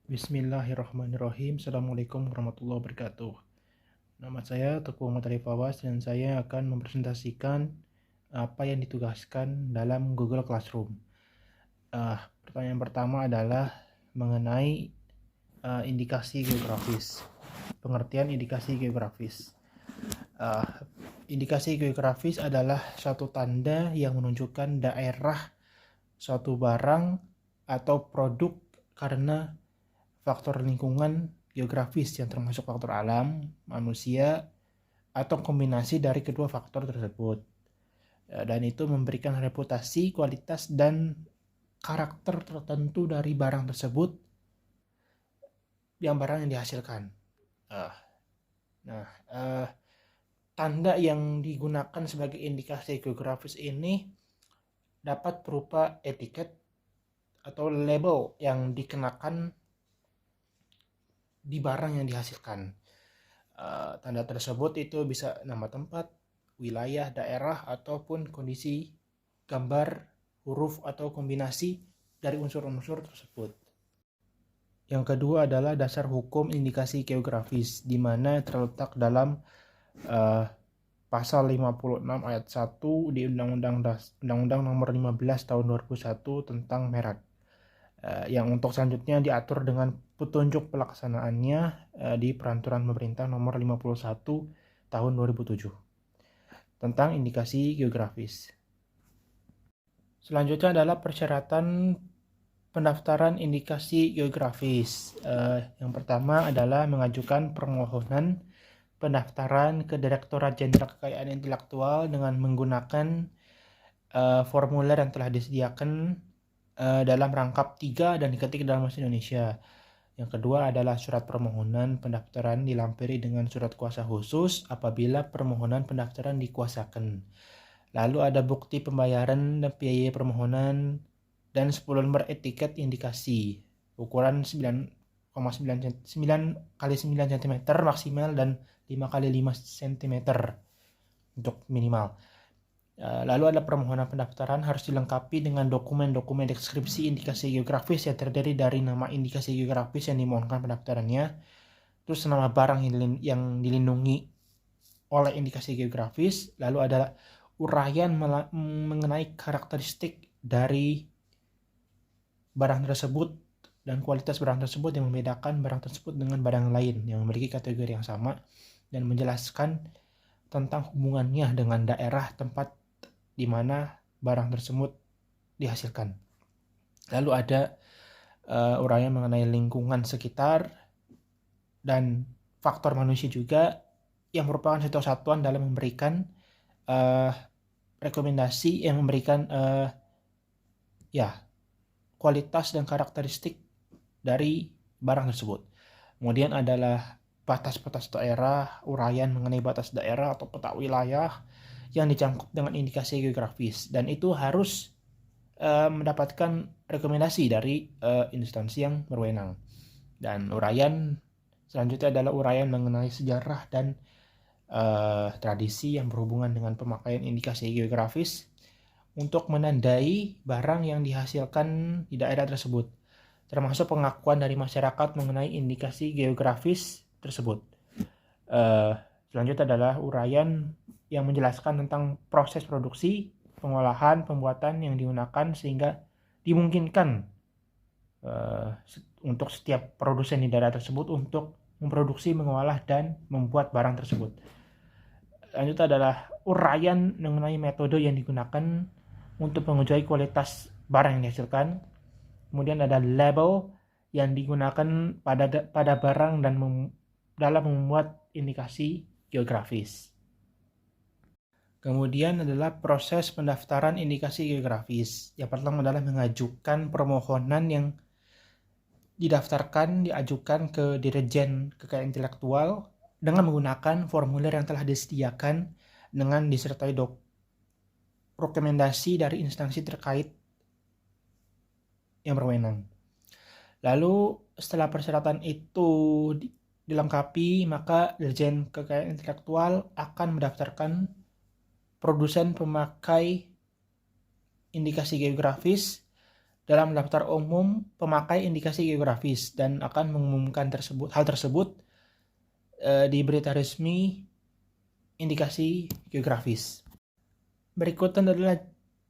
Bismillahirrahmanirrahim. Assalamualaikum warahmatullahi wabarakatuh. Nama saya Teguh Muhtari Fawaz dan saya akan mempresentasikan apa yang ditugaskan dalam Google Classroom. Pertanyaan pertama adalah mengenai indikasi geografis. Pengertian indikasi geografis. Indikasi geografis adalah suatu tanda yang menunjukkan daerah suatu barang atau produk karena faktor lingkungan geografis yang termasuk faktor alam, manusia, atau kombinasi dari kedua faktor tersebut. Dan itu memberikan reputasi, kualitas, dan karakter tertentu dari barang tersebut barang yang dihasilkan. Tanda yang digunakan sebagai indikasi geografis ini dapat berupa etiket atau label yang dikenakan di barang yang dihasilkan. Tanda tersebut itu bisa nama tempat, wilayah, daerah, ataupun kondisi, gambar, huruf, atau kombinasi dari unsur-unsur tersebut. Yang kedua adalah dasar hukum indikasi geografis, di mana terletak dalam pasal 56 ayat 1 di Undang-Undang Nomor 15 Tahun 2001 tentang merek. Yang untuk selanjutnya diatur dengan petunjuk pelaksanaannya di Peraturan Pemerintah Nomor 51 Tahun 2007 tentang indikasi geografis. Selanjutnya adalah persyaratan pendaftaran indikasi geografis. Yang pertama adalah mengajukan permohonan pendaftaran ke Direktorat Jenderal Kekayaan Intelektual dengan menggunakan formulir yang telah disediakan dalam rangkap 3 dan diketik dalam bahasa Indonesia. Yang kedua adalah surat permohonan pendaftaran dilampiri dengan surat kuasa khusus apabila permohonan pendaftaran dikuasakan. Lalu ada bukti pembayaran dan biaya permohonan dan 10 lembar etiket indikasi ukuran 9,9 x 9 cm maksimal dan 5 x 5 cm untuk minimal. Lalu ada permohonan pendaftaran harus dilengkapi dengan dokumen-dokumen deskripsi indikasi geografis yang terdiri dari nama indikasi geografis yang dimohonkan pendaftarannya, terus nama barang yang dilindungi oleh indikasi geografis, lalu ada uraian mengenai karakteristik dari barang tersebut dan kualitas barang tersebut yang membedakan barang tersebut dengan barang lain yang memiliki kategori yang sama, dan menjelaskan tentang hubungannya dengan daerah tempat di mana barang tersebut dihasilkan. Lalu ada uraian mengenai lingkungan sekitar dan faktor manusia juga yang merupakan satu satuan dalam memberikan rekomendasi yang memberikan kualitas dan karakteristik dari barang tersebut. Kemudian adalah batas-batas daerah, uraian mengenai batas daerah atau peta wilayah yang dicangkup dengan indikasi geografis, dan itu harus mendapatkan rekomendasi dari instansi yang berwenang. Dan uraian selanjutnya adalah uraian mengenai sejarah dan tradisi yang berhubungan dengan pemakaian indikasi geografis untuk menandai barang yang dihasilkan di daerah tersebut, termasuk pengakuan dari masyarakat mengenai indikasi geografis tersebut. Selanjutnya adalah uraian yang menjelaskan tentang proses produksi, pengolahan, pembuatan yang digunakan sehingga dimungkinkan untuk setiap produsen di daerah tersebut untuk memproduksi, mengolah, dan membuat barang tersebut. Selanjutnya adalah uraian mengenai metode yang digunakan untuk menguji kualitas barang yang dihasilkan. Kemudian ada label yang digunakan pada barang dan dalam membuat indikasi geografis. Kemudian adalah proses pendaftaran indikasi geografis. Yang pertama adalah mengajukan permohonan yang diajukan ke Dirjen Kekayaan Intelektual dengan menggunakan formulir yang telah disediakan dengan disertai rekomendasi dari instansi terkait yang berwenang. Lalu setelah persyaratan itu dilengkapi, maka Dirjen Kekayaan Intelektual akan mendaftarkan produsen pemakai indikasi geografis dalam daftar umum pemakai indikasi geografis dan akan mengumumkan hal tersebut di berita resmi indikasi geografis. Berikutnya adalah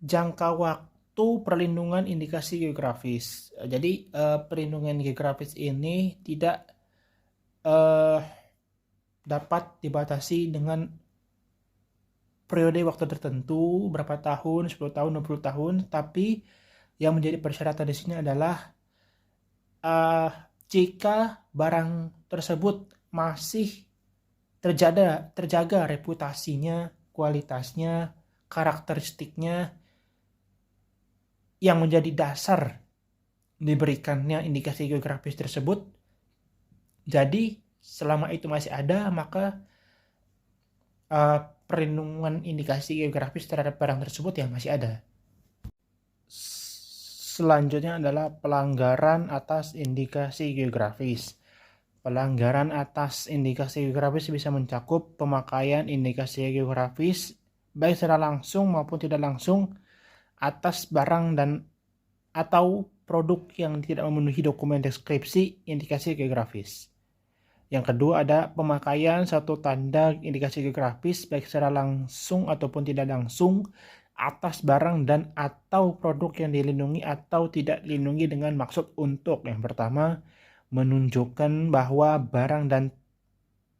jangka waktu perlindungan indikasi geografis. Jadi perlindungan geografis ini tidak dapat dibatasi dengan periode waktu tertentu, berapa tahun, 10 tahun, 20 tahun, tapi yang menjadi persyaratan di sini adalah jika barang tersebut masih terjaga reputasinya, kualitasnya, karakteristiknya yang menjadi dasar diberikannya indikasi geografis tersebut. Jadi selama itu masih ada, maka perlindungan indikasi geografis terhadap barang tersebut ya masih ada. Selanjutnya adalah pelanggaran atas indikasi geografis. Pelanggaran atas indikasi geografis bisa mencakup pemakaian indikasi geografis baik secara langsung maupun tidak langsung atas barang dan atau produk yang tidak memenuhi dokumen deskripsi indikasi geografis. Yang kedua ada pemakaian satu tanda indikasi geografis baik secara langsung ataupun tidak langsung atas barang dan atau produk yang dilindungi atau tidak dilindungi dengan maksud untuk yang pertama menunjukkan bahwa barang dan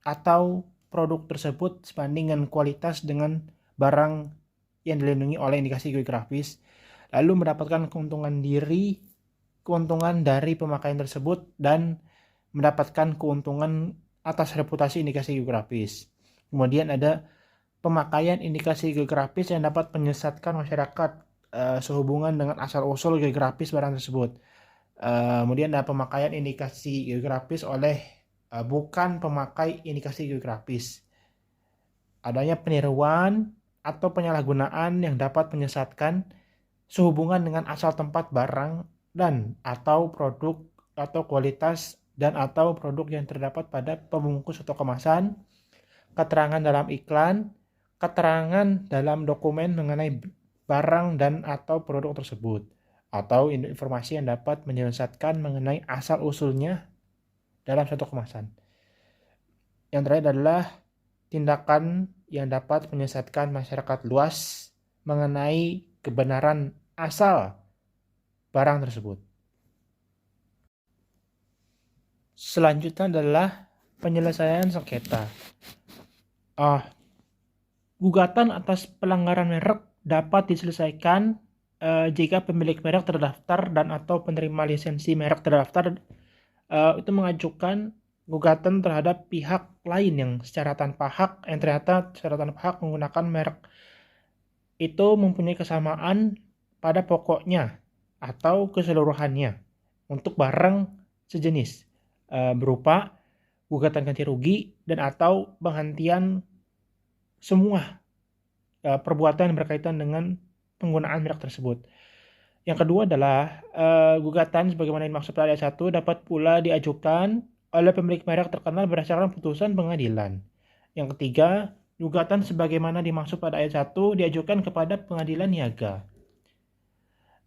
atau produk tersebut sebanding dengan kualitas dengan barang yang dilindungi oleh indikasi geografis, lalu mendapatkan keuntungan dari pemakaian tersebut dan mendapatkan keuntungan atas reputasi indikasi geografis. Kemudian ada pemakaian indikasi geografis yang dapat menyesatkan masyarakat sehubungan dengan asal-usul geografis barang tersebut. Kemudian ada pemakaian indikasi geografis oleh bukan pemakai indikasi geografis. Adanya peniruan atau penyalahgunaan yang dapat menyesatkan sehubungan dengan asal tempat barang dan atau produk atau kualitas dan atau produk yang terdapat pada pembungkus atau kemasan, keterangan dalam iklan, keterangan dalam dokumen mengenai barang dan atau produk tersebut, atau informasi yang dapat menyesatkan mengenai asal-usulnya dalam satu kemasan. Yang terakhir adalah tindakan yang dapat menyesatkan masyarakat luas mengenai kebenaran asal barang tersebut. Selanjutnya adalah penyelesaian sengketa. Gugatan atas pelanggaran merek dapat diselesaikan jika pemilik merek terdaftar dan atau penerima lisensi merek terdaftar itu mengajukan gugatan terhadap pihak lain yang secara tanpa hak menggunakan merek itu mempunyai kesamaan pada pokoknya atau keseluruhannya untuk barang sejenis berupa gugatan ganti rugi dan atau penghentian semua perbuatan yang berkaitan dengan penggunaan merek tersebut. Yang kedua adalah gugatan sebagaimana dimaksud pada ayat 1 dapat pula diajukan oleh pemilik merek terkenal berdasarkan putusan pengadilan. Yang ketiga, gugatan sebagaimana dimaksud pada ayat 1 diajukan kepada pengadilan niaga.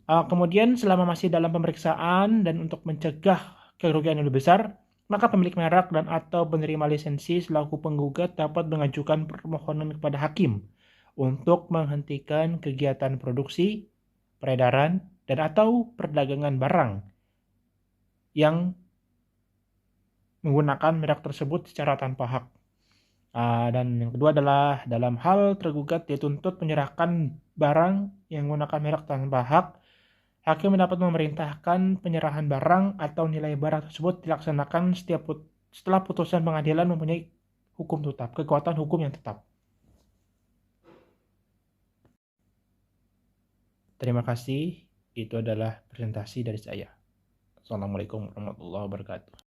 Kemudian selama masih dalam pemeriksaan dan untuk mencegah kerugian yang lebih besar, maka pemilik merek dan atau penerima lisensi selaku penggugat dapat mengajukan permohonan kepada hakim untuk menghentikan kegiatan produksi, peredaran, dan atau perdagangan barang yang menggunakan merek tersebut secara tanpa hak. Dan yang kedua adalah dalam hal tergugat dituntut menyerahkan barang yang menggunakan merek tanpa hak, hakim dapat memerintahkan penyerahan barang atau nilai barang tersebut dilaksanakan setelah putusan pengadilan mempunyai kekuatan hukum yang tetap. Terima kasih. Itu adalah presentasi dari saya. Assalamualaikum warahmatullahi wabarakatuh.